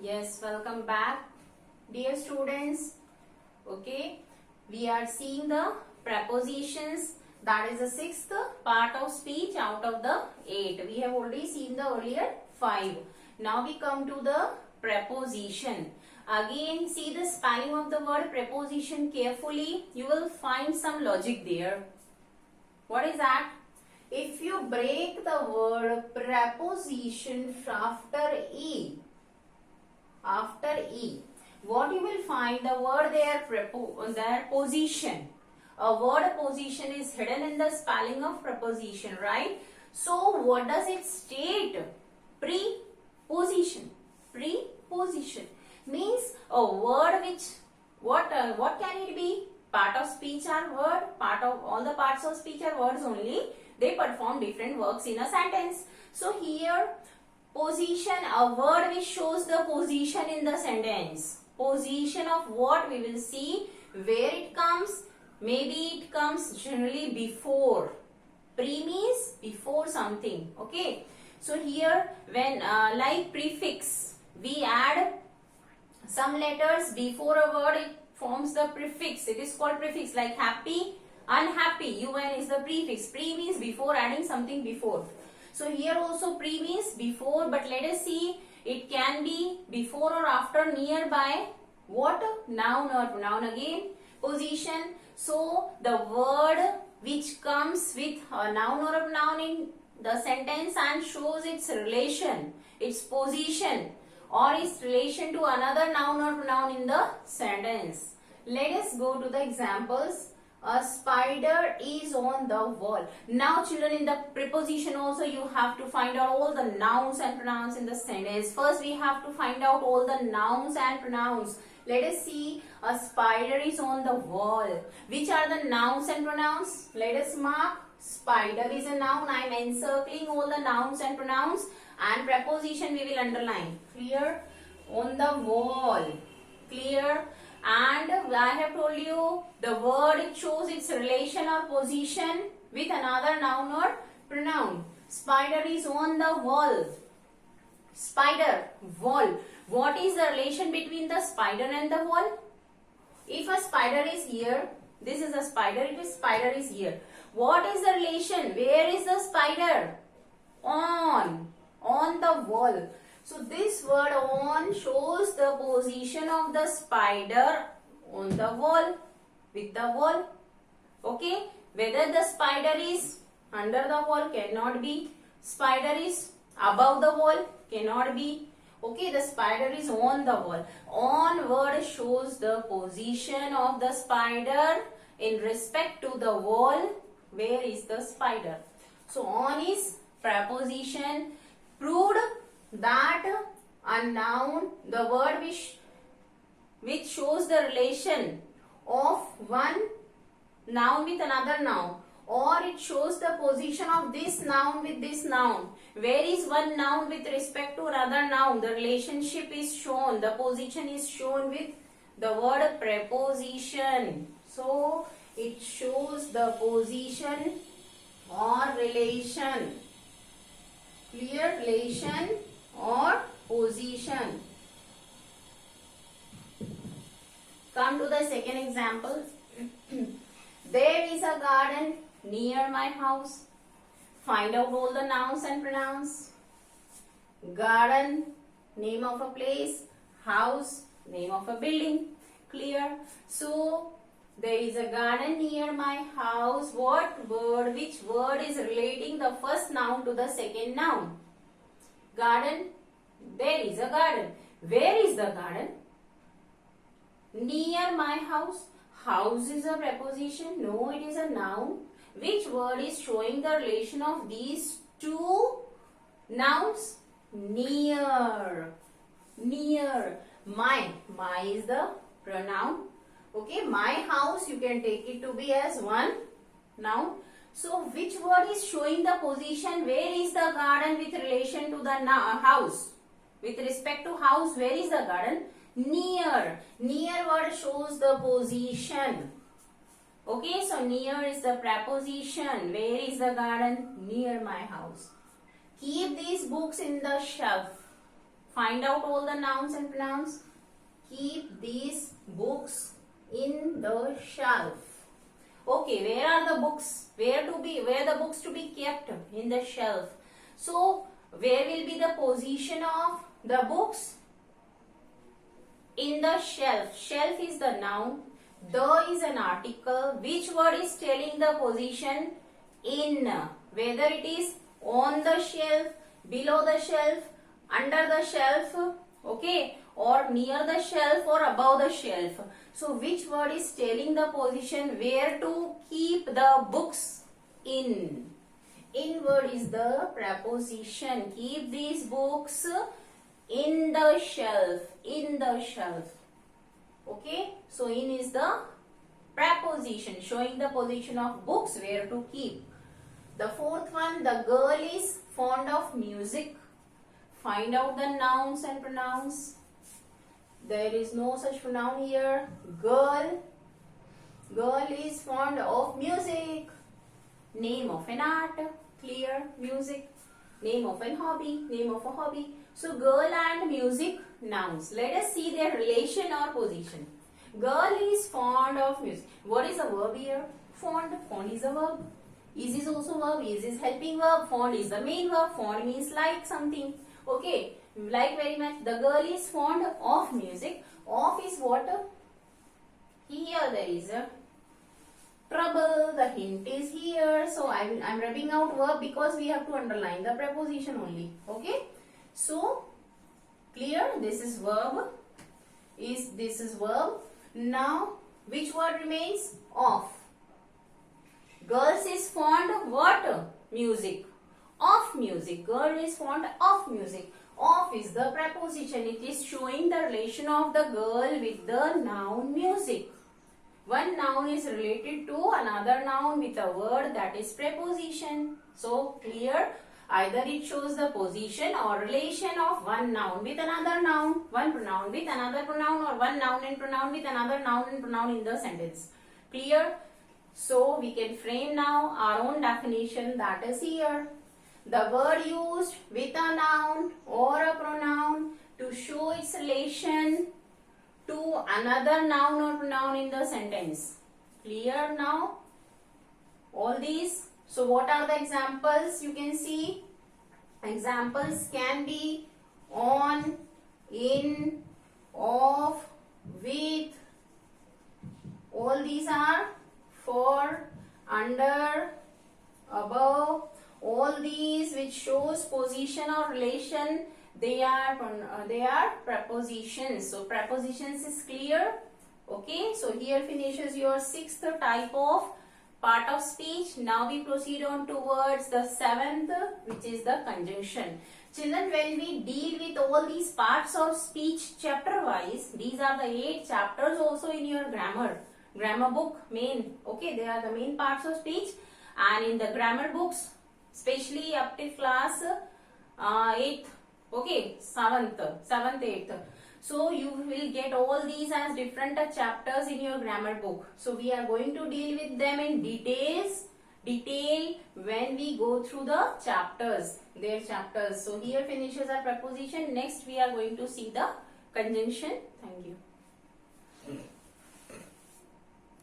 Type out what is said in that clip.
Yes, welcome back, dear students. Okay, we are seeing the prepositions. That is the sixth part of speech out of the 8. We have already seen the earlier 5. Now we come to the preposition. Again, see the spelling of the word preposition carefully. You will find some logic there. What is that? If you break the word preposition after E, what you will find, the word their position. A word position is hidden in the spelling of preposition, right? So what does it state? Preposition. Preposition means a word which what can it be? Part of speech are word. Part of all the parts of speech are words only. They perform different works in a sentence. So here position, a word which shows the position in the sentence. Position of what we will see, where it comes. Maybe it comes generally before. Pre means before something. Okay. So here when like prefix, we add some letters before a word, it forms the prefix. It is called prefix, like happy, unhappy. Un is the prefix. Pre means before, adding something before. So here also pre means before, but let us see, it can be before or after, nearby. What? Noun or pronoun again. Position. So the word which comes with a noun or a pronoun in the sentence and shows its relation, its position or its relation to another noun or pronoun in the sentence. Let us go to the examples. A spider is on the wall. Now children, in the preposition also you have to find out all the nouns and pronouns in the sentence. First we have to find out all the nouns and pronouns. Let us see, a spider is on the wall. Which are the nouns and pronouns? Let us mark. Spider is a noun. I am encircling all the nouns and pronouns, and preposition we will underline. Clear? On the wall. Clear? And I have told you the word, it shows its relation or position with another noun or pronoun. Spider is on the wall. Spider, wall. What is the relation between the spider and the wall? If a spider is here, this is a spider, it is spider is here. What is the relation? Where is the spider? On the wall. So this word on shows the position of the spider on the wall, with the wall. Okay, whether the spider is under the wall, cannot be. Spider is above the wall, cannot be. Okay, the spider is on the wall. On word shows the position of the spider in respect to the wall. Where is the spider? So on is preposition. Proved that a noun, the word which shows the relation of one noun with another noun, or it shows the position of this noun with this noun. Where is one noun with respect to another noun? The relationship is shown, the position is shown with the word preposition. So it shows the position or relation. Clear? Relation or position. Come to the second example. There is a garden near my house. Find out all the nouns and pronouns. Garden, name of a place. House, name of a building. Clear? So there is a garden near my house. What word, which word is relating the first noun to the second noun? Garden. There is a garden. Where is the garden? Near my house. House is a preposition. No, it is a noun. Which word is showing the relation of these two nouns? Near. Near. My. My is the pronoun. Okay, my house, you can take it to be as one noun. So which word is showing the position? Where is the garden with relation to the house? With respect to house, where is the garden? Near. Near word shows the position. Okay, so near is the preposition. Where is the garden? Near my house. Keep these books in the shelf. Find out all the nouns and pronouns. Keep these books in the shelf. Okay, where are the books? Where the books to be kept? In the shelf. So, where will be the position of the books? In the shelf. Shelf is the noun. The is an article. Which word is telling the position? In. Whether it is on the shelf, below the shelf, under the shelf, okay, or near the shelf or above the shelf. So which word is telling the position where to keep the books? In. In word is the preposition. Keep these books in the shelf. In the shelf. Okay. So in is the preposition showing the position of books where to keep. The fourth one, the girl is fond of music. Find out the nouns and pronouns. There is no such pronoun here. Girl. Girl is fond of music. Name of an art. Clear. Music. Name of an hobby. Name of a hobby. So girl and music, nouns. Let us see their relation or position. Girl is fond of music. What is the verb here? Fond. Fond is a verb. Is also verb. Is helping verb. Fond is the main verb. Fond means like something. Okay. Like very much. The girl is fond of music. Of is what? Here there is a trouble. The hint is here. So I'm rubbing out verb because we have to underline the preposition only. Okay. So clear. This is verb. This is verb. Now which word remains? Of. Girls is fond of what? Music. Of music. Girl is fond of music. Of is the preposition. It is showing the relation of the girl with the noun music. One noun is related to another noun with a word, that is preposition. So clear. Either it shows the position or relation of one noun with another noun, one pronoun with another pronoun, or one noun and pronoun with another noun and pronoun in the sentence. Clear? So we can frame now our own definition, that is here. The word used with a noun or a pronoun to show its relation to another noun or pronoun in the sentence. Clear now? All these. So what are the examples? You can see examples can be on, in, of, with. All these are for, under, above. All these which shows position or relation, they are prepositions. So prepositions is clear. Okay. So here finishes your sixth type of part of speech. Now we proceed on towards the seventh, which is the conjunction. Children, when we deal with all these parts of speech chapter wise, these are the 8 chapters also in your grammar book main. Okay, they are the main parts of speech, and in the grammar books, especially up till class 8th, okay, 7th, 8th. So you will get all these as different chapters in your grammar book. So we are going to deal with them in detail when we go through the chapters, their chapters. So here finishes our preposition. Next we are going to see the conjunction. Thank you.